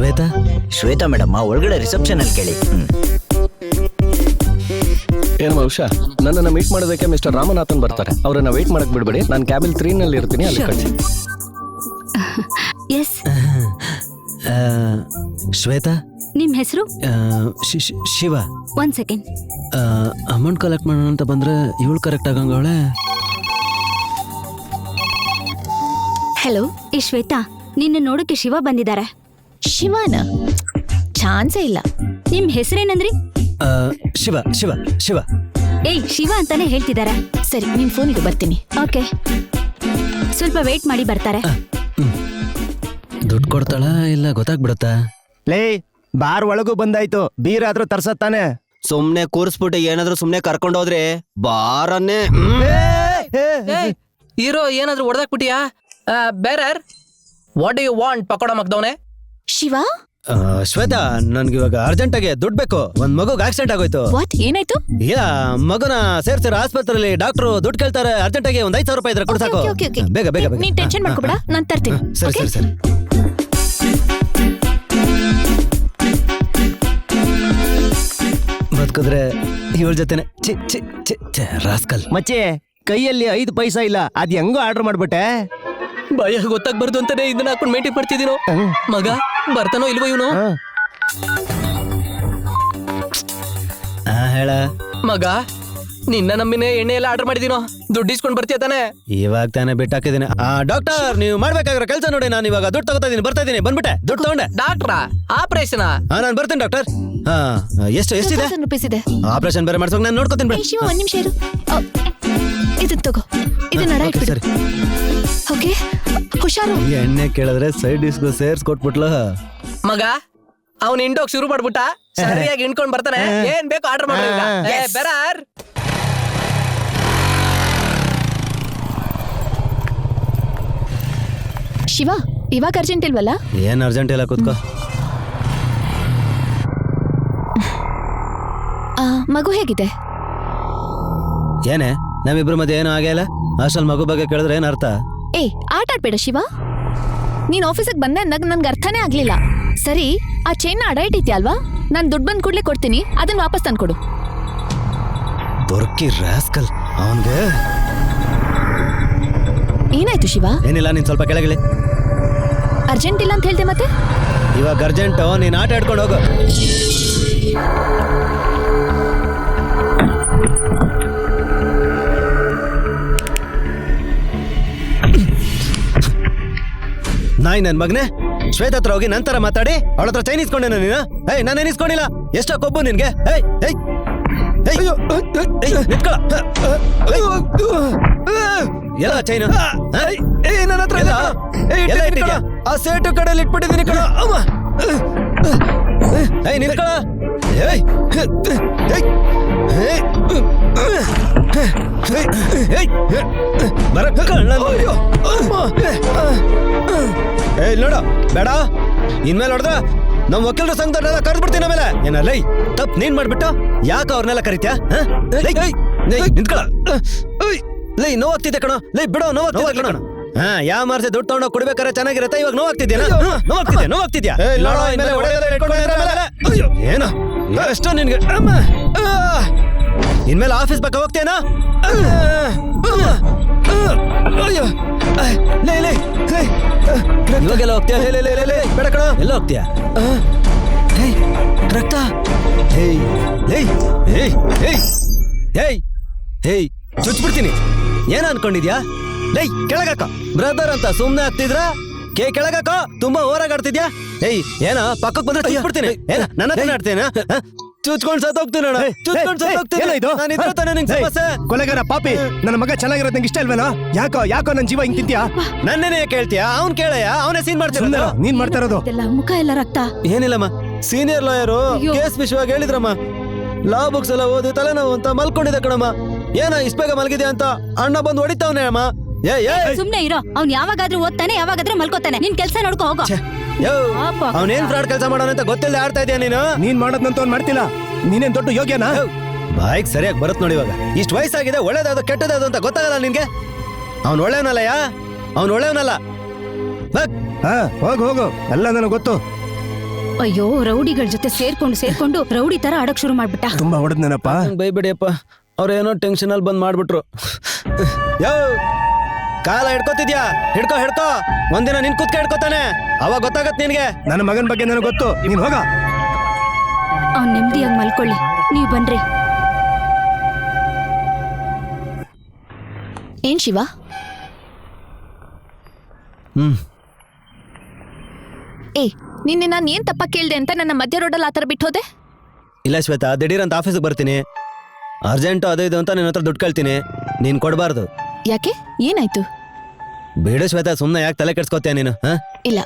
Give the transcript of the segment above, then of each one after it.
Shweta Shweta madam ಒಳಗಡೆ reception ಅಲ್ಲಿ ಕೇಳಿ. ಏನಮ್ಮ ಉಷಾ, ನನ್ನನ್ನು ಮೀಟ್ ಮಾಡೋದಕ್ಕೆ ಮಿಸ್ಟರ್ ರಾಮನಾಥನ್ ಬರ್ತಾರೆ. ಅವರನ್ನ ವೇಟ್ ಮಾಡಕ್ ಬಿಡಬೇಡಿ. ನಾನು ಕ್ಯಾಬಿನ್ 3 ನಲ್ಲಿ ಇರ್ತೀನಿ, ಅಲ್ಲಿ ಕಳಿಸಿ. ಎಸ್. ಶ್ವೇತಾ, ನಿಮ್ ಹೆಸರು? ಶಿವ. 1 ಸೆಕೆಂಡ್. ಅಮೌಂಟ್ ಕಲೆಕ್ಟ್ ಮಾಡೋಣ ಅಂತ ಬಂದ್ರೆ ಇವಳು ಕರೆಕ್ಟ್ ಆಗಂಗವಳೆ. ಹಲೋ, ಈ ಶ್ವೇತಾ, ನಿನ್ನ ನೋಡಕ್ಕೆ ಶಿವ ಬಂದಿದ್ದಾರೆ. ಶಿವನ ಚಾನ್ಸೇ ಇಲ್ಲ. ನಿಮ್ ಹೆಸರೇನಂದ್ರಿ? ಶಿವ ಶಿವ ಶಿವ. ಏಯ್, ಶಿವ ಅಂತಾನೆ ಹೇಳ್ತಿದ್ದಾರೆ. ಸರಿ, ನಿನ್ ಫೋನಿಗೆ ಬರ್ತೀನಿ. ಓಕೆ, ಸ್ವಲ್ಪ ವೇಟ್ ಮಾಡಿ, ಬರ್ತಾರೆ. ದುಡ್ಡು ಕೊಡ್ತಾಳ ಇಲ್ಲ ಗೊತ್ತಾಗ್ಬಿಡತ್ತಾ? ಲೇ, ಬಾರ್ ಒಳಗೂ ಬಂದಾಯ್ತು, ಬೀರ್ ಆದ್ರೂ ತರ್ಸತ್ತಾನೆ. ಸುಮ್ನೆ ಕೂರಿಸ್ಬಿಟ್ಟು ಏನಾದ್ರೂ ಸುಮ್ನೆ ಕರ್ಕೊಂಡೋದ್ರೆ ಬಾರನ್ನೇ. ಹೀರೋ ಏನಾದ್ರೂ ಹೊಡೆದಾಕ್ಬಿಟ್ಟಿಯಾ? Bearer, what do you want? Pakoda ಮಗ್ದವನೆ. ಶಿವ, ಶ್ವೇತಾ, ನನ್ಗೆ ಇವಾಗ ಅರ್ಜೆಂಟ್ ಆಗಿ ದುಡ್ಡು ಬೇಕು. ಒಂದ್ ಮಗುಗ್ ಆಕ್ಸಿಡೆಂಟ್ ಆಗೋಯ್ತು. ವಾಟ್? ಏನಾಯ್ತು? ಇಲ್ಲ, ಮಗುನ ಸೇರ್ಸಿರೋ ಆಸ್ಪತ್ರೆಯಲ್ಲಿ ಡಾಕ್ಟ್ರು ದುಡ್ಡು ಕೇಳ್ತಾರೆ. ಅರ್ಜೆಂಟ್ ಆಗಿ ಒಂದ್ 5,000 ರೂಪಾಯಿ ಇದ್ರೆ ಕೊಡು ಸಾಕು. ಬೇಗ ಬೇಗ ಬೇಗ. ನೀನ್ ಟೆನ್ಷನ್ ಮಾಡ್ಕೋಬೇಡ, ನಾನ್ ತರ್ತೀನಿ. ಸರಿ ಸರಿ ಸರಿ. ಬದುಕಿದ್ರೆ ಇವಳ ಜೊತೆನೆ. ಚಿ ಚಿ ಚಿ ರಾಸ್ಕಲ್. ಮಚ್ಚೆ, ಕೈಯಲ್ಲಿ 5 ಪೈಸಾ ಇಲ್ಲ, ಅದ್ ಹೆಂಗೋ ಆರ್ಡರ್ ಮಾಡ್ಬಿಟ್ಟೆ. ಭಯ ಗೊತ್ತಾಗ್ಬಾರ್ದು ಅಂತಾನೆ ಇದನ್ನ ಹಾಕೊಂಡು ಮೇಂಟೈನ್ ಮಾಡ್ತಿದ್ದೀನೋ. ಮಗ ಬರ್ತಾನೋ ಇಲ್ವೋ ಇವನು? ಹೇಳ ಮಗ, ನಿನ್ನ ನಮ್ಮಿನೇ ಎಣ್ಣೆ ಎಲ್ಲ ಆರ್ಡರ್ ಮಾಡಿದೀನೋ, ದುಡ್ಡು ಇಸ್ಕೊಂಡ್ ಬರ್ತೀಯ ತಾನೆ? ಇವಾಗ ತಾನೇ ಬಿಟ್ಟಾಕಿದ್ದೀನಿ. ಡಾಕ್ಟರ್, ನೀವು ಮಾಡ್ಬೇಕಾಗಿರೋ ಕೆಲಸ ನೋಡಿ. ನಾನು ಇವಾಗ ದುಡ್ಡು ತಗೋತಾ ಇದೀನಿ, ಬರ್ತಾ ಇದೀನಿ. ಬಂದ್ಬಿಟ್ಟೆ, ದುಡ್ಡು ತಗೊಂಡೆ. ಡಾಕ್ಟ್ರಾ? ಆಪರೇಷನ್? ನಾನು ಬರ್ತೀನಿ ಡಾಕ್ಟರ್. ಎಷ್ಟಿದೆ? ₹2,000 ಇದೆ. ಆಪರೇಷನ್ ಬೇರೆ ಮಾಡ್ಸೋಕೆ ನಾನು ನೋಡ್ಕೋತೀನಿ ಬಿಡಿ. ಶಿವ, 1 ನಿಮಿಷ ಇರು. ಇದನ್ನ ತಗೋ, ಇದನ್ನ ನಡ ಇಟ್ಬಿಡು. ಸರಿ. ಓಕೆ, ಹುಷಾರು. ಈ ಎಣ್ಣೆ ಕೇಳಿದ್ರೆ ಸೈಡ್ ಡಿಸ್ಗೂ ಸೇರ್ಸ್ ಕೊಟ್ಬಿಟ್ಲು. ಮಗ, ಅವ್ನು ಇಂಡೋಗ್ ಶುರು ಮಾಡ್ಬಿಟ್ಟ. ಸರಿಯಾಗಿ ಇಂಡ್ಕೊಂಡ್ ಬರ್ತಾನೆ. ಏನ್ ಬೇಕು ಆರ್ಡರ್ ಮಾಡ್ರಿ. ಬೇರಾರ್ ಶಿವ, ಇವಾಗ ಅರ್ಜೆಂಟ್ ಇಲ್ವಲ್ಲ? ಏನ್ ಅರ್ಜೆಂಟ್ ಇಲ್ಲ, ಕೂತ್ಕೋ. ಮಗು ಹೇಗಿದೆ? ಏನೇ, ನಮ್ಮಿಬ್ರು ಮಧ್ಯೆ ಏನೂ ಆಗೇ ಇಲ್ಲ. ಅಷ್ಟಲ್ಲಿ ಮಗು ಬಗ್ಗೆ ಕೇಳಿದ್ರೆ ಏನ್ ಅರ್ಥ? ಆಟ ಆಡ್ಬೇಡ ಶಿವ. ನೀನ್ ಆಫೀಸಿಗೆ ಬಂದೆ ಅಂದಾಗ ನನ್ಗೆ ಅರ್ಥನೇ ಆಗ್ಲಿಲ್ಲ. ಸರಿ, ಆ ಚೈನ್ನ ಅಡ ಇಟ್ಟಿದ್ಯಲ್ವಾ? ನಾನ್ ದುಡ್ಡು ಬಂದ್ ಕೂಡ್ಲೆ ಕೊಡ್ತೀನಿ, ಅದನ್ನ ವಾಪಸ್ ತಂದ್ಕೊಡು. ದೊರ್ಕಿ ರಾಸ್ಕಲ್. ಅವನ್ಗೆ ಏನಾಯ್ತು ಶಿವ? ಏನಿಲ್ಲ, ನೀನ್ ಸ್ವಲ್ಪ ಕೆಳಗಿಳಿ. ಅರ್ಜೆಂಟ್ ಇಲ್ಲ ಅಂತ ಹೇಳ್ದೆ ಮತ್ತೆ? ಇವಾಗ ಅರ್ಜೆಂಟು, ನೀನ್ ಆಟ ಆಡ್ಕೊಂಡು ಹೋಗು. ನಾಯಿ ನನ್ ಮಗನೆ, ಶ್ವೇತ ಹತ್ರ ಹೋಗಿ ನಂತರ ಮಾತಾಡಿ ಅವಳ ಹತ್ರ ಚೈನ್ ಇಸ್ಕೊಂಡೇನ ನೀನು? ನಾನೇನ್ ಇಸ್ಕೊಂಡಿಲ್ಲ. ಎಷ್ಟೋ ಕೊಬ್ಬು ನಿನ್ಗೆ? ಎಲ್ಲ ಚೈನು ನನ್ನ ಹತ್ರ ಇಲ್ಲ. ಎಲ್ಲ ಇಟ್ಟಿದ್ಯಾ? ಆ ಸೇಟು ಕಡೆಯಲ್ಲಿ ಇಟ್ಬಿಟ್ಟಿದ್ದೀನಿ ಕಣ. ನಿಲ್ಕಳ. ನೋಡ ಬೇಡ, ಇನ್ಮೇಲೆ ನೋಡ್ದ ನಮ್ ವಕೀಲರ ಸಂಘದವ್ರನ್ನೆಲ್ಲ ಕರೆದ್ಬಿಡ್ತೀನಿ. ಆಮೇಲೆ ಏನಲ್ಲೈ ತಪ್ಪು ನೀನ್ ಮಾಡ್ಬಿಟ್ಟು ಯಾಕ ಅವ್ರನ್ನೆಲ್ಲ ಕರಿತ್ಯಾ? ನಿಂತ್ಕೊಳ. ಲೈ, ನೋವಾಗ್ತಿದ್ದೆ ಕಣೋ. ಲೈ ಬಿಡೋ, ನೋವಾಗ್ತಿದ್ದೆ ಕಣ. ಯಾವ ಮಾರ್ಸೆ ದುಡ್ಡು ತಗೊಂಡೋಗಿ ಕುಡಿಬೇಕಾರೆ ಚೆನ್ನಾಗಿರತ್ತೆ. ಇವಾಗ ನೋವಾಗ್ತಿದ್ಯಾ? ನೋವಾಗ್ತಿದ್ಯಾ? ಏನು ಎಷ್ಟು ನಿನ್ಗೆ? ಇನ್ಮೇಲೆ ಆಫೀಸ್ ಬಗ್ಗೆ ಹೋಗ್ತೇನಾ? ಇವಾಗೆಲ್ಲ ಹೋಗ್ತೀಯ? ಬೇಡ ಕಣ. ಎಲ್ಲ ಹೋಗ್ತೀಯ? ರಕ್ತ. ಚುಚ್ಬಿಡ್ತೀನಿ. ಏನ ಅನ್ಕೊಂಡಿದ್ಯಾ? ಲೈ, ಕೆಳಗಾಕ. ಬ್ರದರ್ ಅಂತ ಸುಮ್ನೆ ಆಗ್ತಿದ್ರ ಕೆಳಗಾಕ. ತುಂಬಾ ಓರಾಗಾಡ್ತಿದ್ಯಾ? ಏನ ಪಕ್ಕಕ್ಕೆ ಬಂದ್ರೆ ಚುಚ್ಬಿಡ್ತೀನಿ. ಏನ ನನ್ನ ಹತ್ರ ಆಡ್ತೇನ? ಚುಚ್ಕೊಂಡ್ ಸತ್ತೋಗ್ತೀನಿ. ಕೊಲೆಗಾರ ಪಾಪಿ, ನನ್ನ ಮಗ ಚೆನ್ನಾಗಿರೋದ್ ನಂಗೆ ಇಷ್ಟ ಇಲ್ವೇನೋ? ಯಾಕೋ ನನ್ ಜೀವ ಹಿಂಗ್ ತಿಂತ್ಯಾ? ನನ್ನೇನೆ ಕೇಳ್ತೀಯಾ? ಅವ್ನ್ ಕೇಳಯ್ಯ, ಅವನೇ ಸೀನ್ ಮಾಡ್ತೀನಿ. ನೀನ್ ಮಾಡ್ತಾ ಇರೋದು ಮುಖ ಎಲ್ಲ ರಕ್ತ. ಏನಿಲ್ಲಮ್ಮ, ಸೀನಿಯರ್ ಲಾಯರು ಕೇಸ್ ವಿಷಯವಾಗಿ ಹೇಳಿದ್ರಮ್ಮ. ಲಾ ಬುಕ್ಸ್ ಎಲ್ಲ ಓದಿ ತಲೆನೋವು ಅಂತ ಮಲ್ಕೊಂಡಿದ್ದೆ ಕಣಮ್ಮ. ಏನ ಇಷ್ಟ ಬೇಗ ಮಲಗಿದೆ ಅಂತ ಅಣ್ಣ ಬಂದು ಹೊಡಿತಾವನೆ ಅಮ್ಮ. ಸುಮ್ನೆ ಇರೋ. ಅವ್ನ್ ಯಾವಾಗಾದ್ರೂ ಓದ್ತಾನೆ, ಯಾವಾಗಾದ್ರೂ ಮಲ್ಕೋತಾನೆ. ನಿನ್ ಕೆಲ್ಸ ನೋಡ್ಕೋ ಹೋಗೋ. ಅವನೇನ್ ಫ್ರಾಡ್ ಕೆಲಸ ಮಾಡೋಣ ಅಂತ ಗೊತ್ತಿಲ್ಲ ಆಡ್ತಾ ಇದೀಯ ನೀನು. ನೀನ್ ಮಾಡೋದ್ನಂತ ಅವ್ನು ಮಾಡ್ತಿಲ್ಲ. ನೀನೇನ್ ದೊಡ್ಡ ಯೋಗ್ಯನಾ? ಬಾಯ್ಗ್ ಸರಿಯಾಗಿ ಬರುತ್ ನೋಡಿ. ಇವಾಗ ಇಷ್ಟು ವಯಸ್ಸಾಗಿದೆ, ಒಳ್ಳೇದಾದ್ರು ಕೆಟ್ಟದಾದ್ರು ಅಂತ ಗೊತ್ತಾಗಲ್ಲ ನಿನ್ಗೆ. ಅವ್ನು ಒಳ್ಳೆಯವನಲ್ಲಯ್ಯ, ಅವ್ನು ಒಳ್ಳೆಯವನಲ್ಲ. ಹೋಗು, ಎಲ್ಲ ನನಗೆ ಗೊತ್ತು. ಅಯ್ಯೋ ರೌಡಿಗಳ ಜೊತೆ ಸೇರ್ಕೊಂಡು ರೌಡಿ ತರ ಆಡಕ್ ಶುರು ಮಾಡ್ಬಿಟ್ಟ. ತುಂಬಾ ಹೊಡೆದ್ನೇನಪ್ಪ. ಬೈಬಿಡಿಯಪ್ಪ, ಅವ್ರೇನೋ ಟೆನ್ಷನ್ ಅಲ್ಲಿ ಬಂದ್ ಮಾಡ್ಬಿಟ್ರು. ಯೋ ಕಾಲ ಹಿಡ್ಕೋತಿದ್ಯಾ? ಹಿಡ್ಕೋ ಒಂದಿನ ನಿನ್ ಕುತ್ಕ ಹಿಡ್ಕೋತಾನೆ, ಅವಾಗ ಗೊತ್ತಾಗತ್ ನಿನ್ಗೆ. ನನ್ನ ಮಗನ ಬಗ್ಗೆ ನನಗೆ ಗೊತ್ತು, ನೀನ್ ಹೋಗ. ಅವ್ನ್ ನೆಮ್ಮದಿಯಾಗಿ ಮಲ್ಕೊಳ್ಳಿ, ನೀವ್ ಬನ್ರಿ. ಏನ್ ಶಿವ? ನಿನ್ನೆ ನಾನು ಏನ್ ತಪ್ಪ ಕೇಳ್ದೆ ಅಂತ ನನ್ನ ಮಧ್ಯ ರೋಡಲ್ಲಿ ಆತರ ಬಿಟ್ಟು ಹೋದೆ? ಇಲ್ಲ ಶ್ವೇತಾ, ದಿಢೀರ್ ಅಂತ ಆಫೀಸಿಗೆ ಬರ್ತೀನಿ, ಅರ್ಜೆಂಟು ಅದು ಇದು ಅಂತ ನಿನ್ನ ಹತ್ರ ದುಡ್ಡು ಕೇಳ್ತೀನಿ, ನೀನ್ ಕೊಡಬಾರ್ದು. ಯಾಕೆ? ಏನಾಯ್ತು? ಬೇಡ ಶ್ವೇತಾ, ಸುಮ್ಮನೆ ಯಾಕೆ ತಲೆ ಕೆಡ್ಸ್ಕೊತೀಯ ನೀನು? ಇಲ್ಲ,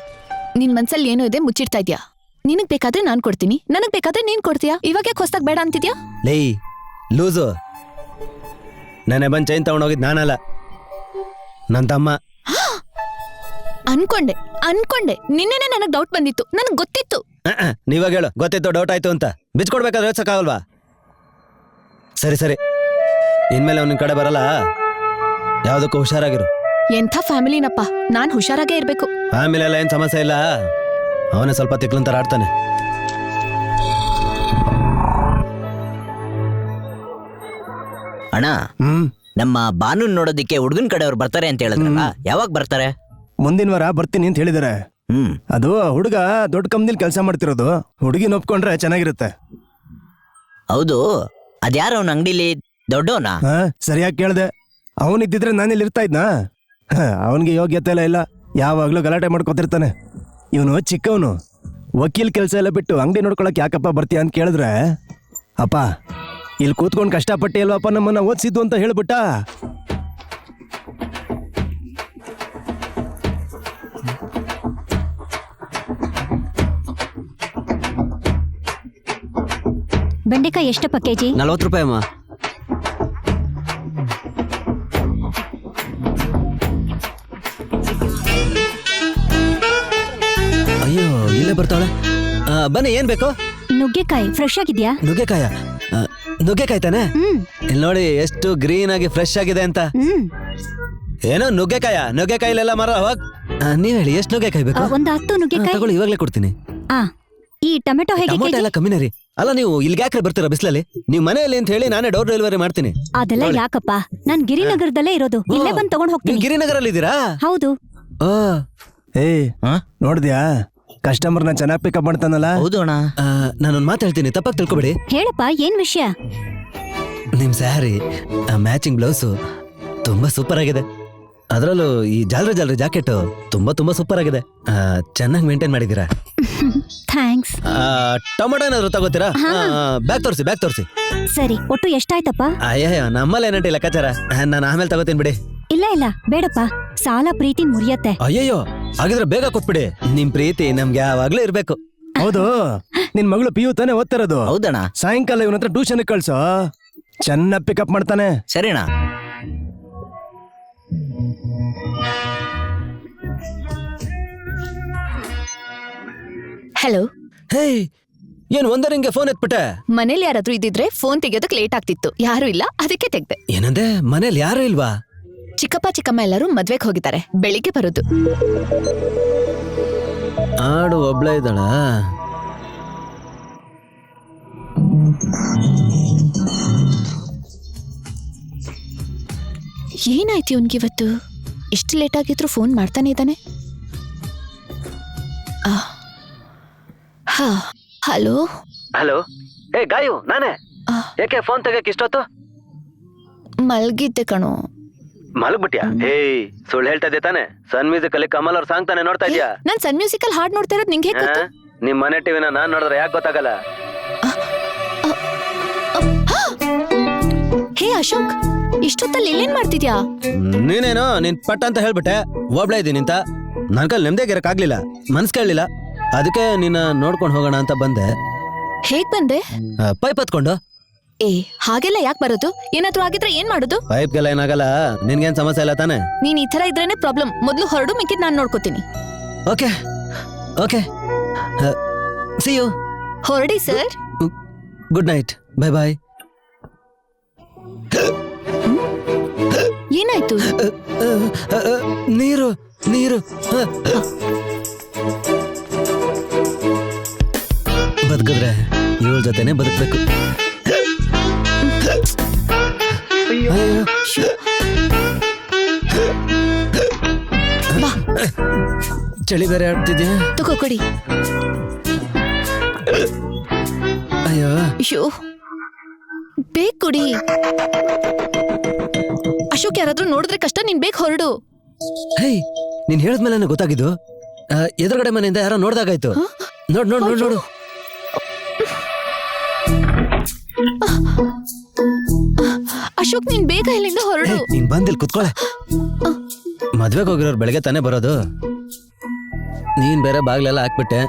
ನಿನ್ ಮನ್ಸಲ್ಲಿ ಏನೋ ಇದೆ, ಮುಚ್ಚಿಡ್ತಾ ಇದ್ಯಾ. ನಿನಗ್ ಬೇಕಾದ್ರೆ ನಾನ್ ಕೊಡ್ತೀನಿ, ನನಗ್ ಬೇಕಾದ್ರೆ ನೀನ್ ಕೊಡ್ತೀಯಾ. ಇವಾಗ ಹೊಸ್ದಾಗ್ ಬೇಡ ಅಂತಿದ್ಯಾ? ಲೇ ಲೂಸು, ನೆನೆ ಬಂದು ಚೈನ್ ತಗೊಂಡೋಗಿದ್ ನಾನಲ್ಲ, ನನ್ನ ತಮ್ಮ. ಅನ್ಕೊಂಡೆ ನಿನ್ನೆನೆ ನನಗ್ ಡೌಟ್ ಬಂದಿತ್ತು, ನನಗ್ ಗೊತ್ತಿತ್ತು. ನೀವಾಗ ಹೇಳು, ಗೊತ್ತಿತ್ತು ಡೌಟ್ ಆಯ್ತು ಅಂತ. ಬಿಚ್ಕೊಡ್ಬೇಕಾದ್ರೆ ಯೋಚಿಸಕ್ಕಾಗಲ್ವಾ? ಸರಿ ಇನ್ಮೇಲೆ ಅವ್ನ ಕಡೆ ಬರಲ್ಲ, ಯಾವ್ದಕ್ಕೂ ಹುಷಾರಾಗಿರು. ಎಂಥ ಫ್ಯಾಮಿಲಿನಪ್ಪ, ನಾನ್ ಹುಷಾರಾಗೇ ಇರ್ಬೇಕು. ಆಮೇಲೆ ಎಲ್ಲ ಏನ್ ಸಮಸ್ಯೆ ಇಲ್ಲ, ಅವನೇ ಸ್ವಲ್ಪ ತಿಕ್ಲಂತರ ಆಡ್ತಾನೆ. ಅಣ್ಣ, ನಮ್ಮ ಬಾನು ನೋಡೋದಿಕ್ಕೆ ಹುಡುಗನ್ ಕಡೆಯವ್ರು ಬರ್ತಾರೆ ಅಂತ ಹೇಳಿದ್ರಲ್ಲ, ಯಾವಾಗ ಬರ್ತಾರೆ? ಮುಂದಿನ ವಾರ ಬರ್ತೀನಿ ಅಂತ ಹೇಳಿದಾರೆ. ಅದು ಹುಡುಗ ದೊಡ್ಡ ಕಂಪ್ನಿಲಿ ಕೆಲಸ ಮಾಡ್ತಿರೋದು, ಹುಡುಗಿನ ಒಪ್ಕೊಂಡ್ರೆ ಚೆನ್ನಾಗಿರುತ್ತೆ. ಹೌದು, ಅದ್ಯಾರ ಅವನ ಅಂಗಡಿಲಿ ದೊಡ್ಡವನಾ? ಸರಿಯಾಗಿ ಕೇಳ್ದೆ. ಅವನಿದ್ದಿದ್ರೆ ನಾನಿಲ್ಲಿ ಇರ್ತಾ ಇದ್ನಾ? ಅವನಿಗೆ ಯೋಗ್ಯತೆ ಎಲ್ಲ ಇಲ್ಲ, ಯಾವಾಗ್ಲೂ ಗಲಾಟೆ ಮಾಡ್ಕೊತಿರ್ತಾನೆ. ಇವನು ಚಿಕ್ಕವನು, ವಕೀಲ್ ಕೆಲಸ ಎಲ್ಲ ಬಿಟ್ಟು ಅಂಗಡಿ ನೋಡ್ಕೊಳಕ್ ಯಾಕಪ್ಪ ಬರ್ತೀಯ ಅಂತ ಕೇಳಿದ್ರೆ, ಅಪ್ಪ ಇಲ್ಲಿ ಕೂತ್ಕೊಂಡು ಕಷ್ಟಪಟ್ಟಿ ಅಲ್ವಪ್ಪ ನಮ್ಮನ್ನ ಓದಿಸಿದ್ದು ಅಂತ ಹೇಳ್ಬಿಟ್ಟ. ಬೆಂಡೆಕಾಯಿ ಎಷ್ಟಪ್ಪ ಕೆಜಿ? 40 ರೂಪಾಯಿ ಅಮ್ಮ. ಅಯ್ಯೋ, ಇಲ್ಲೇ ಬರ್ತಾಳೆ. ಬನ್ನಿ, ಏನ್ ಬೇಕು? ನುಗ್ಗೆಕಾಯಿ ಫ್ರೆಶ್ ಆಗಿದ್ಯಾ? ನುಗ್ಗೆಕಾಯಿ ತಾನೆ? ಇಲ್ಲಿ ನೋಡಿ ಎಷ್ಟು ಗ್ರೀನ್ ಆಗಿ ಫ್ರೆಶ್ ಆಗಿದೆ ಅಂತ. ಏನೋ ನುಗ್ಗೆಕಾಯಿಲೆಲ್ಲ ಮರ. ನೀವ್ ಹೇಳಿ, ಎಷ್ಟು ನುಗ್ಗೆಕಾಯಿ ಬೇಕು? ಒಂದು 10 ನುಗ್ಗೆಕಾಯಿ ತಗೊಳ್ಳಿ, ಇವಾಗ್ಲೇ ಕೊಡ್ತೀನಿ. ಈ ಟೊಮೆಟೊ ಹೇಗೆ? ಟೊಮೆಟೊ ಎಲ್ಲ ಕಮ್ಮಿನೇ ರೀ. ಅಲ್ಲ, ನೀವು ಇಲ್ಲಿಗೆ ಯಾಕ್ರೆ ಬರ್ತೀರಾ ಬಿಸ್ಲಲ್ಲಿ? ನೀವು ಮನೆಯಲ್ಲಿ ಅಂತ ಹೇಳಿ ನಾನೇ ಡೋರ್ ಡೆಲಿವರಿ ಮಾಡ್ತೀನಿ. ಅದೆಲ್ಲ ಯಾಕಪ್ಪ, ನಾನ್ ಗಿರಿನಗರದಲ್ಲೇ ಇರೋದು, ಇಲ್ಲೇ ಬಂದು ತಗೊಂಡ್ ಹೋಗ್ತೀನಿ. ಗಿರಿನಗರಲ್ಲಿ ಇದ್ದೀರಾ? ಹೌದು. ನೋಡಿದ್ಯಾ, ಕಸ್ಟಮರ್ನ ಚೆನ್ನಾಗಿ ಪಿಕಪ್ ಮಾಡ್ತಾನಲ್ಲ. ಹೌದು ಅಣ್ಣ. ನಾನೊಂದು ಮಾತು ಹೇಳ್ತೀನಿ, ತಪ್ಪಾಗಿ ತಿಳ್ಕೊಬೇಡಿ. ಹೇಳಪ್ಪ, ಏನ್ ವಿಷಯ? ನಿಮ್ ಸ್ಯಾರಿ, ಮ್ಯಾಚಿಂಗ್ ಬ್ಲೌಸು ತುಂಬಾ ಸೂಪರ್ ಆಗಿದೆ. ಅದರಲ್ಲೂ ಈ ಜಾಲರಿ ಜಾಕೆಟ್ ತುಂಬಾ ಸೂಪರ್ ಆಗಿದೆ. ಚೆನ್ನಾಗಿ ಮೇಂಟೈನ್ ಮಾಡಿದೀರಾ. ಥ್ಯಾಂಕ್ಸ್. ಟೊಮೆಟೊ ಏನಾದ್ರು ತಗೋತೀರಾ? ಬ್ಯಾಗ್ ತೋರಿಸಿ. ಸರಿ, ಒಟ್ಟು ಎಷ್ಟಾಯ್ತಪ್ಪ? ಅಯ್ಯಯ್ಯ, ನಮ್ಮಲ್ಲಿ ಏನಂಟಿ ಲೆಕ್ಕಾಚಾರ, ನಾನು ಆಮೇಲೆ ತಗೋತೀನಿ ಬಿಡಿ. ಇಲ್ಲ ಬೇಡಪ್ಪ, ಸಾಲ ಪ್ರೀತಿ ಮುರಿಯತ್ತೆ. ಅಯ್ಯಯ್ಯೋ, ಹಾಗಿದ್ರೆ ಬೇಗ ಕೊಟ್ಬಿಡಿ. ನಿಮ್ ಪ್ರೀತಿ ನಮ್ಗೆ ಯಾವಾಗ್ಲೂ ಇರ್ಬೇಕು. ಹೌದು, ನಿನ್ ಮಗಳು PU ತಾನೇ ಓದ್ತಿರೋದು? ಹೌದಣ್ಣ. ಸಾಯಂಕಾಲ ಇವನ ಹತ್ರ ಟ್ಯೂಷನ್ ಕಳ್ಸೋ, ಚೆನ್ನಾಗಿ ಪಿಕಪ್ ಮಾಡ್ತಾನೆ. ಸರಿನಾ? ಹಲೋ. ಹೇಯ್, ಏನ್ ಒಂದರಿಂಗೆ ಫೋನ್ ಎತ್ಬಿಟ್ಟೆ? ಮನೇಲಿ ಯಾರಾದ್ರೂ ಇದ್ದಿದ್ರೆ ಫೋನ್ ತೆಗಿಯೋದಕ್ಕೆ ಲೇಟ್ ಆಗ್ತಿತ್ತು, ಯಾರು ಇಲ್ಲ, ಅದಕ್ಕೆ ತೆಗ್ದೆ. ಏನಂದೆ? ಮನೇಲಿ ಯಾರು ಇಲ್ವಾ? ಚಿಕ್ಕಪ್ಪ ಚಿಕ್ಕಮ್ಮ ಎಲ್ಲರೂ ಮದ್ವೆಗೆ ಹೋಗಿದ್ದಾರೆ, ಬೆಳಿಗ್ಗೆ ಬರೋದು. ಆಡು ಒಬ್ಳೆ ಇದ್ದಾಳ? ಏನಾಯ್ತು ಇವನ್ಗಿವತ್ತು? ಇಷ್ಟು ಲೇಟ್ ಆಗಿದ್ರು ಫೋನ್ ಮಾಡ್ತಾನೆ ಇದ್ದಾನೆ. ಹಲೋ. ಏ ಗಾಯು, ನಾನೇ. ಯಾಕೆ ಫೋನ್ ತೆಗಕ್ ಇಷ್ಟೊತ್ತು? ಮಲ್ಗಿದ್ದೆ ಕಣೋ. ಮಲಗ್ಬಿಟ್ಯಾ? ಹೇಯ್, ಸುಳ್ಳು ಹೇಳ್ತಾ ಇದ್ದೆ ತಾನೆ? ಸನ್ ಮ್ಯೂಸಿಕ್ ಅಲ್ಲಿ ಕಮಲ್ ಅವ್ರ ಸಾಂಗ್ ತಾನೆ ನೋಡ್ತಾ ಇದ್ಯಾ? ನಾನ್ ಸನ್ ಮ್ಯೂಸಿಕಲ್ ಹಾಡ್ ನೋಡ್ತಾ ಇರೋದು ನಿಂಗೆ ಹೇಗೆ ಗೊತ್ತು? ನಿಮ್ ಮನೆ ಟಿವಿನ ನಾನ್ ನೋಡಿದ್ರೆ ಯಾಕೆ ಗೊತ್ತಾಗಲ್ಲ? ಹೇ ಅಶೋಕ್, ಇಷ್ಟೊತ್ತಲ್ಲಿ ಇಲ್ಲೇನ್ ಮಾಡ್ತಿದ್ಯಾ? ನೀನೇನೋ ನಿನ್ ಪಟ್ಟ ಅಂತ ಹೇಳ್ಬಿಟ್ಟೆ, ಒಬ್ಳೆ ಇದ್ದೀನಿ ಅಂತ. ನನ್ ಕೈಲಿ ನೆಮ್ಮದಿಯಾಗಿರಕ್ಕಾಗ್ಲಿಲ್ಲ, ಮನ್ಸ್ ಕೇಳಲಿಲ್ಲ, ಅದಕ್ಕೆ ನಿನ್ನ ನೋಡ್ಕೊಂಡು ಹೋಗೋಣ ಅಂತ ಬಂದೆ. ಹೇಗ್ ಬಂದೆ? ಪೈಪ್ ಹತ್ಕೊಂಡು. ಏ, ಹಾಗೆಲ್ಲ ಯಾಕೆ ಬರೋದು? ಏನಾದ್ರೂ ಆಗಿದ್ರೆ ಏನ್ ಮಾಡೋದು? ಪೈಪ್ಗೆಲ್ಲ ಏನಾಗಲ್ಲ, ನಿನ್ಗೇನ್ ಸಮಸ್ಯೆ ಇಲ್ಲ ತಾನೆ? ನೀನ್ ಈ ತರ ಇದ್ರೇನೆ ಪ್ರಾಬ್ಲಮ್. ಮೊದ್ಲು ಹೊರಡು, ಮಿಕ್ಕಿದ್ ನಾನ್ ನೋಡ್ಕೋತೀನಿ. Okay, see you. ಹೊರಡಿ sir. Good night, bye bye. ಏನಾಯ್ತು? ನೀರು. ಜೊತೆನೆ ಬದುಕ್ಬೇಕು. ಅಯ್ಯೋ. ಬಾ ಚಳಿ ಬೇರೆ ಆಡ್ತಿದ್ಯಾ? ತಗೋ ಕೊಡಿ. ಅಯ್ಯೋ ಅಯ್ಯೋ ಬೇಗ ಕುಡಿ. ಅಶೋಕ್ ಯಾರಾದ್ರೂ ನೋಡಿದ್ರೆ ಕಷ್ಟ, ನೀನ್ ಬೇಗ ಹೊರಡು. ಹೇ, ನೀನ್ ಹೇಳಿದ್ಮೇಲೆ ನನಗೆ ಗೊತ್ತಾಗಿದ್ದು. ಎದುರುಗಡೆ ಮನೆಯಿಂದ ಯಾರೋ ನೋಡ್ದಾಗಾಯ್ತು. ನೋಡ್ ನೋಡ್ ನೋಡ್ ನೋಡು. ಅಶೋಕ್ ನೀನ್ ಬೇಗ ಇಲ್ಲಿಂದ ಹೊರಡು. ನೀನ್ ಬಂದಿಲ್ ಕುತ್ಕೊಳೆ. ಮದ್ವೆಗೆ ಹೋಗಿರೋರು ಬೆಳಗ್ಗೆ ತಾನೇ ಬರೋದು. ನೀನ್ ಬೇರೆ ಬಾಗ್ಲೆಲ್ಲ ಹಾಕ್ಬಿಟ್ಟೆ.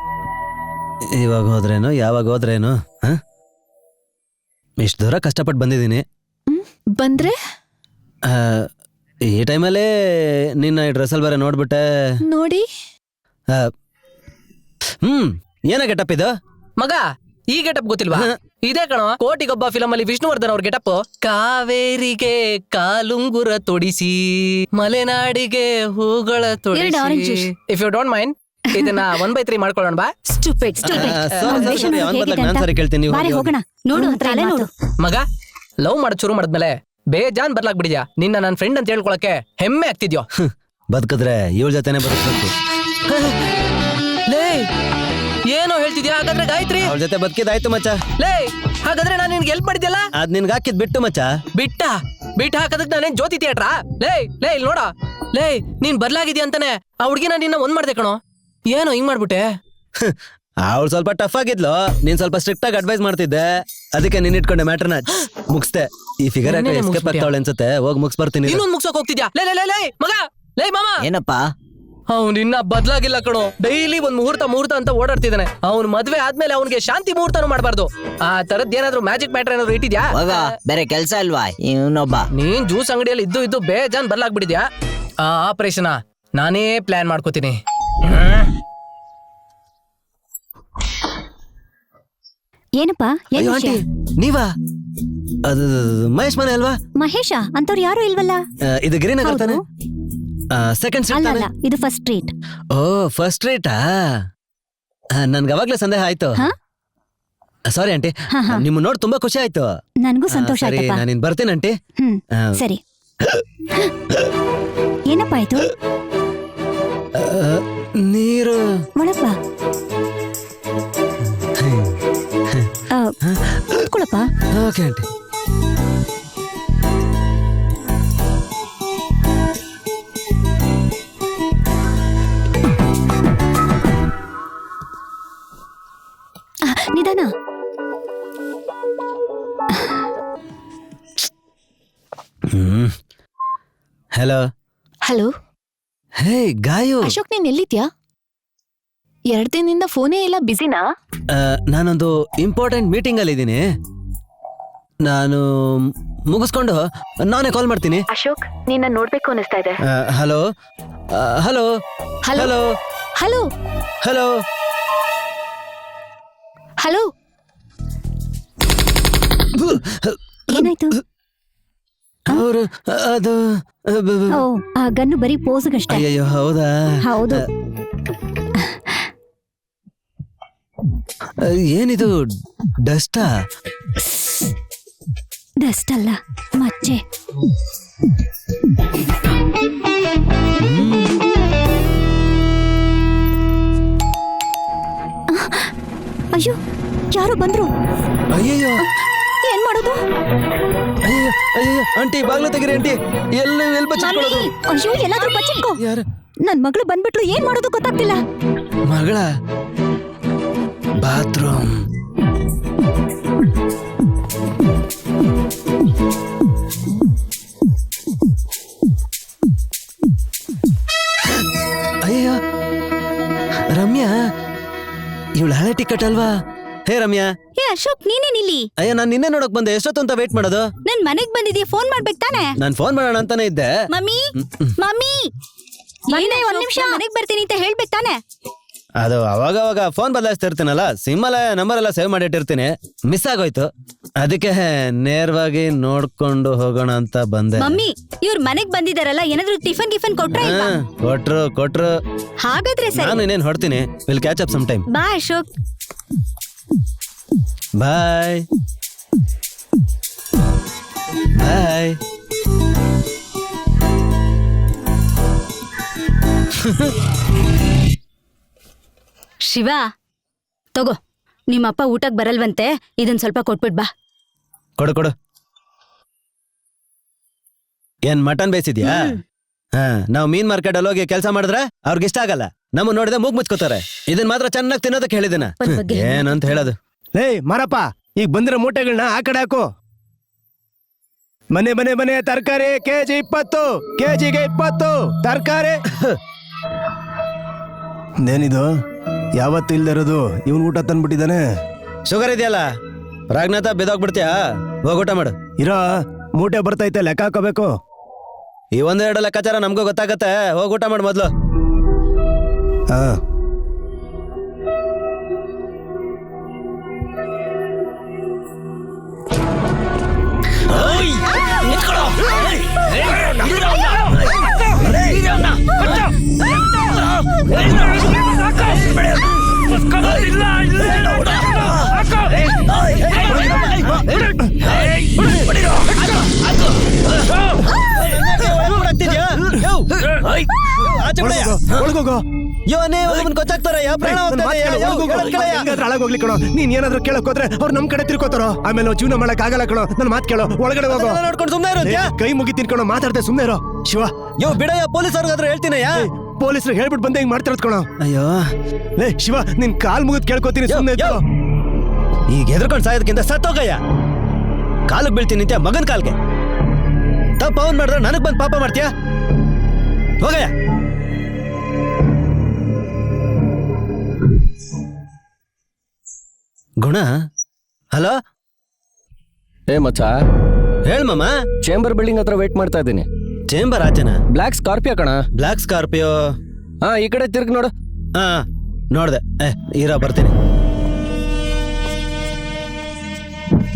ಇವಾಗ ಹೋದ್ರೇನು ಯಾವಾಗ ಹೋದ್ರೇನು? ಇಷ್ಟು ದೂರ ಕಷ್ಟಪಟ್ಟು ಬಂದಿದ್ದೀನಿ. ಬಂದ್ರೆ ಈ ಟೈಮಲ್ಲೇ ನಿನ್ನ ಈ ಡ್ರೆಸ್ಸಲ್ಲಿ ಬೇರೆ ನೋಡ್ಬಿಟ್ಟೆ. ನೋಡಿ ಏನ ಗೆಟಪ್ ಇದು? ಮಗ ಈ ಗೆಟಪ್ ಗೊತ್ತಿಲ್ವಾ? ಇದೇ ಕಣೋ ಕೋಟಿಗೊಬ್ಬ ಫಿಲಂ ಅಲ್ಲಿ ವಿಷ್ಣುವರ್ಧನ್ ಅವ್ರ ಗೆಟಪ್. ಕಾವೇರಿಗೆ ಕಾಲುಂಗುರ ತೊಡಿಸಿ, ಮಲೆನಾಡಿಗೆ ಹೂಗಳ ಎರಡು orange ತೊಡಿಸಿ. juice. If you don't mind ಇದನ್ನ 1/3 ಮಾಡ್ಕೊಳ್ಳೋಣ ಬಾ. ಸ್ಟುಪಿಡ್ ನಾನು ಸರಿ ಕೇಳ್ತೀನಿ. ನೀವು ಬಾರೆ ಹೋಗೋಣ. ನೋಡು ತಲೆ ನೋಡು. ಮಗ ಲವ್ ಮಾಡೋದ್ ಶುರು ಮಾಡಿದ್ಮೇಲೆ ಬೇಜಾನ್ ಬರ್ಲಾಗ್ಬಿಡಿದ್ಯಾ. ನಿನ್ನ ನನ್ನ ಫ್ರೆಂಡ್ ಅಂತ ಹೇಳ್ಕೊಳಕ್ಕೆ ಹೆಮ್ಮೆ ಆಗ್ತಿದ್ಯೋ. ಬದುಕಿದ್ರೆ ಇವಳ ಜೊತೆನೆ ಬದುಕಬೇಕು. ಲೇ ಏನೋ ಹೇಳ್ತಿದ್ಯಾ? ಹಾಗಾದ್ರೆ ಗಾಯತ್ರಿ ಅವಳ ಜೊತೆ ಬದುಕಿದಾಯ್ತು ಮಚ್ಚ. ಲೇ ಹಾಗಾದ್ರೆ ನಾನು ನಿನ್ಗೆ ಹೆಲ್ಪ್ ಮಾಡಿದ್ಯಲ್ಲ. ಅದ್ ನಿನ್ಗೆ ಹಾಕಿದ್ ಬಿಟ್ಟು ಮಚ್ಚ. ಬಿಟ್ಟ ಹಾಕದಕ್ ನಾನೇನ್ ಜ್ಯೋತಿ ಥಿಯೇಟ್ರಾ? ಲೇ ಇಲ್ಲಿ ನೋಡ. ಲೇ ನೀನ್ ಬರ್ಲಾಗಿದ್ಯಾ ಅಂತಾನೆ ಆ ಹುಡ್ಗಿನ ನಿನ್ನ ಒಂದ್ ಮಾಡ್ದೆ ಕಣೋ. ಏನೋ ಹಿಂಗ್ ಮಾಡ್ಬಿಟ್ಟೆ. ಅವಳು ಸ್ವಲ್ಪ ಟಫ್ ಆಗಿದ್ಲು, ನೀನ್ ಸ್ವಲ್ಪ ಸ್ಟ್ರಿಕ್ಟ್ ಆಗಿ ಅಡ್ವೈಸ್ ಮಾಡ್ತಿದ್ದೆ. ಅದಕ್ಕೆ ನೀನ್ ಇಟ್ಕೊಂಡೆ ಮ್ಯಾಟರ್ನ ಮುಗಿಸ್ದೆ. ಈ ಫಿಗರ್ ಯಾಕೆ ಎಸ್ಕೇಪ್ ಆಗ್ತಾವಳೆ ಅನ್ಸುತ್ತೆ. ಹೋಗಿ ಮುಗಿಸ್ ಬರ್ತೀನಿ. ಇನ್ನೊಂದ್ ಮುಗ್ಸೋಕ್ ಹೋಗ್ತಿದ್ಯಾ? ಲೇ ಲೇ ಲೇ ಮಗ, ಲೇ ಮಾಮ. ಏನಪ್ಪ? ಅವ್ನು ಇನ್ನ ಬದ್ಲಾಗಿಲ್ಲ ಕಣೋ. ಡೈಲಿ ಒಂದ್ ಮುಹೂರ್ತ ಅಂತ ಓಡಾಡ್ತಿದ್ದಾನೆ. ಅವ್ನ್ ಮದ್ವೆ ಆದ್ಮೇಲೆ ಅವ್ನಿಗೆ ಶಾಂತಿ ಮುಹೂರ್ತನೂ ಮಾಡಬಾರ್ದು. ಆ ತರದ್ ಏನಾದ್ರು ಮ್ಯಾಜಿಕ್ ಮ್ಯಾಟರ್ ಏನಾದ್ರು ಇಟ್ಟಿದ್ಯಾ? ಹೋಗ, ಬೇರೆ ಕೆಲ್ಸ ಇಲ್ವಾ? ಇವನೊಬ್ಬ ನೀನ್ ಜ್ಯೂಸ್ ಅಂಗಡಿಯಲ್ಲಿ ಇದ್ದು ಬೇಜಾನ್ ಬರ್ಲಾಗ್ಬಿಟ್ಟಿದ್ಯಾ. ಆ ಆಪರೇಷನ್ ನಾನೇ ಪ್ಲಾನ್ ಮಾಡ್ಕೋತೀನಿ. ಏನಪ್ಪಾ ಏನ್ ಅಯ್ಯೋ ವಿಷಯ? ಆಂಟಿ ನೀವಾ? ಅದು ಮಹೇಶ್ ಮನೆ ಅಲ್ವಾ? ಮಹೇಶ ಅಂತವ್ರು ಯಾರು ಇಲ್ವಲ್ಲ. ಇದು ಗಿರಿನಗರ ತಾನೆ? ಸೆಕೆಂಡ್ ಸ್ಟ್ರೀಟ್ ಅಲ್ಲ ತಾನೆ? ಇದು ಫಸ್ಟ್ ಸ್ಟ್ರೀಟ್. ಓ ಫಸ್ಟ್ ಸ್ಟ್ರೀಟಾ? ನನ್ಗೆ ಅವಾಗ್ಲೇ ಸಂದೇಹ ಆಯ್ತು. ಹಾ? ಸಾರಿ ಆಂಟಿ, ಹಾ, ಹಾ. ನಿಮ್ಮ ನೋಡಿ ತುಂಬಾ ಖುಷಿ ಆಯ್ತು. ನನ್ಗೂ ಸಂತೋಷ ಸರಿ ಆಯ್ತಪ್ಪ. ನಾನು ಬರ್ತೀನಿ ಆಂಟಿ. ಸರಿ. ಏನಪ್ಪ ಆಯ್ತು? ನೀರು ಒಳಗ್ ಬಾ. ಕೂತ್ಕೊಳ್ಳಪ್ಪ. Okay aunty. ನಿಧಾನ. Hello. Hello hey Gayu, Ashok, ನೀನ್ ಎಲ್ಲಿದ್ಯಾ? 2 ದಿನದಿಂದ ಫೋನೇ ಇಲ್ಲ. ಬಿಸಿನಾ? ನಾನೊಂದು ಇಂಪಾರ್ಟೆಂಟ್ ಮೀಟಿಂಗ್ ಅಲ್ಲಿ ಇದ್ದೀನಿ. ನಾನು ಮುಗಿಸ್ಕೊಂಡು ನಾನೇ ಕಾಲ್ ಮಾಡ್ತೀನಿ. ಅಶೋಕ್, ನಿನ್ನ ನೋಡ್ಬೇಕು ಅನಿಸ್ತಾ ಇದೆ. Hello hello hello hello hello hello. Hello ಏನಾಯ್ತು? ಅವರು ಅದು ಓ ಆ ಗನ್ನು ಬರೀ ಪೋಸ್ಗಷ್ಟೇ. ಅಯ್ಯಯ್ಯೋ ಹೌದಾ? ಹೌದು. ಏನಿದು ಡಸ್ಟಾ? ಡಸ್ಟ್ ಅಲ್ಲ, ಮಚ್ಚೆ. ಅಯ್ಯೋ ಯಾರೋ ಬಂದ್ರು. ಅಯ್ಯಯ್ಯೋ ಏನ್ ಮಾಡೋದು? ಅಯ್ಯೋ ಅಯ್ಯೋ ಆಂಟಿ ಬಾಗ್ಲು ತೆಗೀರಿ ಆಂಟಿ. ಎಲ್ಲಿ ಬಚ್ಚಿಟ್ಕೊಳ್ಳೋದು? ಅಯ್ಯೋ ಎಲ್ಲಾದ್ರೂ ಬಚ್ಚಿಟ್ಕೋ. ಯಾರು? ನನ್ ಮಗಳು ಬಂದ್ಬಿಟ್ಲು, ಏನ್ ಮಾಡೋದು ಗೊತ್ತಾಗ್ತಿಲ್ಲ. ಮಗಳ ಬಾತ್ರೂಮ್. ಅಯ್ಯೋ ರಮ್ಯಾ, ಇವಳು ಹಳೆ ಟಿಕೆಟ್ ಅಲ್ವಾ? ಹೇ ರಮ್ಯಾ. ಹೇ ಅಶೋಕ್, ನೀನೇನಿಲ್ಲಿ? ಅಯ್ಯೋ ನಾನ್ ನಿನ್ನೆ ನೋಡಕ್ ಬಂದೆ. ಎಷ್ಟೊತ್ತು ಅಂತ ವೇಟ್ ಮಾಡೋದು? ನನ್ ಮನೆಗ್ ಬಂದಿದ್ಯಾ, ಫೋನ್ ಮಾಡ್ಬೇಕು ತಾನೆ? ನಾನ್ ಫೋನ್ ಮಾಡೋಣ ಅಂತಾನೆ ಇದ್ದೆ. ಮಮ್ಮಿ ಮಮ್ಮಿ ಒಂದ್ ನಿಮಿಷ ಮನೆಗ್ ಬರ್ತೀನಿ ಅಂತ ಹೇಳ್ಬೇಕು ತಾನೆ? ಅದು ಅವಾಗ ಫೋನ್ ಬದಲಾಯಿಸ್ತಾ ಇರ್ತೀನಲ್ಲ, ಸಿಮ್ ಅಲ್ಲ ನಂಬರ್ ಎಲ್ಲ ಸೇವ್ ಮಾಡಿಟ್ಟಿರ್ತೀನಿ. ಮಿಸ್ ಆಗೋಯ್ತು. ಅದಕ್ಕೆ ನೇರವಾಗಿ ನೋಡ್ಕೊಂಡು ಹೋಗೋಣ ಅಂತ ಬಂದೆ. ಮಮ್ಮಿ ಇವ್ರ ಮನೆಗ್ ಬಂದಿದಾರಲ್ಲ, ಏನಾದ್ರು ಟಿಫನ್ ಗಿಫನ್ ಕೊಟ್ರ? ಕೊಟ್ರು. ಹಾಗಾದ್ರೆ ಸರಿ, ನಾನು ಇನ್ನೇನ್ ಹೊಡ್ತೀನಿ. Will catch up some time. ಬಾ ಅಶೋಕ್. ಬಾಯ್ ಬಾಯ್. ಶಿವ ತಗೋ, ನಿಮ್ಮಪ್ಪ ಊಟಕ್ ಬರಲ್ವಂತೆ, ಇದನ್ ಸ್ವಲ್ಪ ಕೊಟ್ಬಿಟ್ ಬಾ. ಕೊಡು ಕೊಡು. ಏನ್ ಮಟನ್ ಬೇಯಿಸಿದ್ಯಾ? ಹಾ, ನಾವ್ ಮೀನ್ ಮಾರ್ಕೆಟ್ ಅಲ್ಲಿ ಹೋಗಿ ಕೆಲಸ ಮಾಡಿದ್ರೆ ಅವ್ರಿಗೆ ಇಷ್ಟ ಆಗಲ್ಲ. ನಮ್ಮ ನೋಡಿದ್ರೆ ಮೂಗ್ ಮುಚ್ಕೋತಾರೆ. ಇದನ್ ಮಾತ್ರ ಚೆನ್ನಾಗಿ ತಿನ್ನೋದಕ್ಕೆ ಹೇಳಿದಿನ. ಒಂದ್ ಬಗ್ಗೆ ಏನಂತ ಹೇಳೋದು? ಲೇ ಮಾರಪ್ಪ, ಈಗ ಬಂದಿರೋ ಮೂಟೆಗಳನ್ನ ಆ ಕಡೆ ಹಾಕು. ಮನೆ ಮನೆ ಮನೆ ತರಕಾರಿ ಕೆಜಿ 20, ಕೆಜಿಗೆ 20 ತರಕಾರಿ. ಏನಿದು ಯಾವತ್ತು ಇಲ್ದಿರೋದು ಇವನ್ ಊಟ ತಂದ್ಬಿಟ್ಟಿದ್ದಾನೆ. ಶುಗರ್ ಇದೆಯಲ್ಲ, ರಾಗ್ನಾಥ ಬಿದೋಗ್ಬಿಡ್ತೀಯಾ? ಹೋಗ್ ಊಟ ಮಾಡು. ಇರೋ ಮೂಟೆ ಬರ್ತೈತೆ, ಲೆಕ್ಕ ಹಾಕೋಬೇಕು. ಈ ಒಂದೆರಡು ಲೆಕ್ಕಾಚಾರ ನಮಗೂ ಗೊತ್ತಾಗತ್ತೆ. ಹೋಗ್ ಊಟ ಮಾಡು ಮೊದ್ಲು. ಹಾ, ಒಳಗೋಗೋ. ಕೊಚ್ಚಾಕ್ತಾರೆ. ಹಾಳಾಗೋಗ್ಲಿ ಕಣೋ. ನೀನ್ ಏನಾದ್ರೂ ಕೇಳಕ್ ಹೋದ್ರೆ ಅವ್ರು ನಮ್ ಕಡೆ ತಿರ್ಕೋತಾರೋ. ಆಮೇಲೆ ನಾವು ಜೀವನ ಮಾಡಕ್ ಆಗಲ್ಲ ಕಣೋ. ನನ್ ಮಾತ್ ಕೇಳೋ, ಒಳಗಡೆ ಹೋಗೋ. ನೋಡ್ಕೊಂಡು ಸುಮ್ಮನೆ ಇರುತ್ತೆ. ಕೈ ಮುಗಿ ತಿನ್ಕೊಳೋ, ಮಾತಾಡ್ದೆ ಸುಮ್ನೆ ಇರೋ. ಶಿವ, ಬಿಡಯ್ಯ, ಪೊಲೀಸ್ ಅವ್ರಿಗಾದ್ರೂ ಹೇಳ್ತೀನಯ್ಯ. ಪೊಲೀಸರು ಹೇಳ್ಬಿಟ್ಟು ಬಂದೆ ಹಿಂಗ್ ಮಾಡ್ತಿರೋದ್ ಕಣೋ. ಅಯ್ಯೋ, ಲೇ ಶಿವ, ನಿನ್ ಕಾಲ್ ಮುಗಿದ್ ಕೇಳ್ಕೊತೀನಿ, ಸುಮ್ನೆ ಇರು. ಈಗ ಎದ್ರಕೊಂಡು ಸಾಯೋದಕ್ಕಿಂತ ಸತ್ತೋಗಯ್ಯ. ಕಾಲಕ್ ಬೀಳ್ತೀನಿ ನಿಂತ್ಯ ಮಗನ್ ಕಾಲ್ಗೆ. ತಪ್ಪ ಅವನ್ ಮಾಡಿದ್ರೆ ನನಗ್ ಬಂದ್ ಪಾಪ ಮಾಡ್ತೀಯ? ಹೋಗಯ್ಯ. ಗುಣ, ಹಲೋ. ಏ ಮಚ್ಚ, ಹೇಳ್ ಮಾಮ. ಚೇಂಬರ್ ಬಿಲ್ಡಿಂಗ್ ಹತ್ರ ವೇಟ್ ಮಾಡ್ತಾ ಇದ್ದೀನಿ. ಚೇಂಬರ್ ಆಚೆನಾ? ಬ್ಲಾಕ್ ಸ್ಕಾರ್ಪಿಯೋ ಕಣ. Black Scorpio? ಹಾ, ಈ ಕಡೆ ತಿರ್ಗ್ ನೋಡು. ಹಾ, ನೋಡ್ದೆ. ಇರ ಬರ್ತೀನಿ.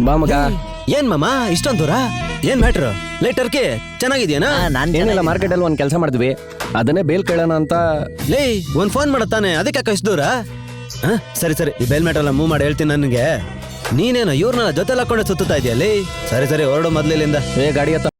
ಬಾ ಮಗ. ಏನ್ ಮಾಮ ಇಷ್ಟೊಂದ್ ದೂರ? ಏನ್ ಮ್ಯಾಟ್ರು? ಟರ್ಕಿ ಚೆನ್ನಾಗಿದ್ಯಾನಾ? ಏನಿಲ್ಲ, ಮಾರ್ಕೆಟ್ ಅಲ್ಲಿ ಒಂದ್ ಕೆಲಸ ಮಾಡಿದ್ವಿ, ಅದನ್ನೇ ಬೇಲ್ ಕೇಳೋಣ ಅಂತ. ಲೇ, ಒಂದ್ ಫೋನ್ ಮಾಡತ್ತಾನೆ, ಅದಕ್ಕೆ ಇಷ್ಟು ದೂರ? ಸರಿ ಸರಿ, ಈ ಬೇಲ್ ಮ್ಯಾಟ್ರೆಲ್ಲ ಮೂವ್ ಮಾಡಿ ಹೇಳ್ತೀನಿ ನನಗೆ. ನೀನೇನೋ ಇವ್ರನ್ನ ಜೊತೆಲಿ ಹಾಕೊಂಡೆ ಸುತ್ತಾ ಇದೆಯಾ? ಸರಿ ಸರಿ, ಹೊರಡು ಮೊದ್ಲಿಂದ. ಏ ಗಾಡಿ ಹತ್ತ.